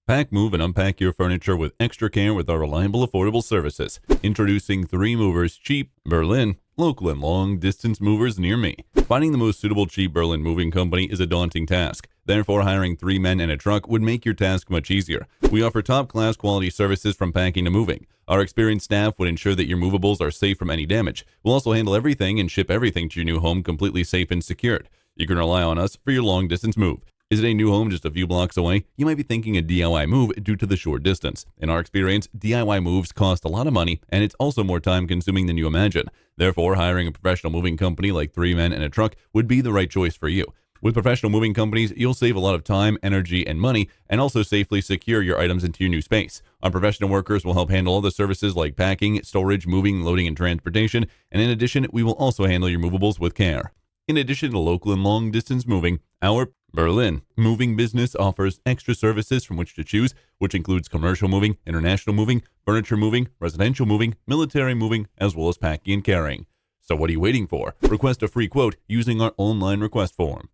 Pack, move, and unpack your furniture with extra care with our reliable, affordable services. Introducing 3 Movers Cheap Berlin, local and long-distance movers near me. Finding the most suitable cheap Berlin moving company is a daunting task. Therefore, hiring 3 men and a truck would make your task much easier. We offer top-class quality services from packing to moving. Our experienced staff would ensure that your movables are safe from any damage. We'll also handle everything and ship everything to your new home completely safe and secured. You can rely on us for your long-distance move. Is it a new home just a few blocks away? You might be thinking a DIY move due to the short distance. In our experience, DIY moves cost a lot of money, and it's also more time-consuming than you imagine. Therefore, hiring a professional moving company like 3 men and a truck would be the right choice for you. With professional moving companies, you'll save a lot of time, energy, and money, and also safely secure your items into your new space. Our professional workers will help handle all the services like packing, storage, moving, loading, and transportation, and in addition, we will also handle your movables with care. In addition to local and long-distance moving, our Berlin moving business offers extra services from which to choose, which includes commercial moving, international moving, furniture moving, residential moving, military moving, as well as packing and carrying. So what are you waiting for? Request a free quote using our online request form.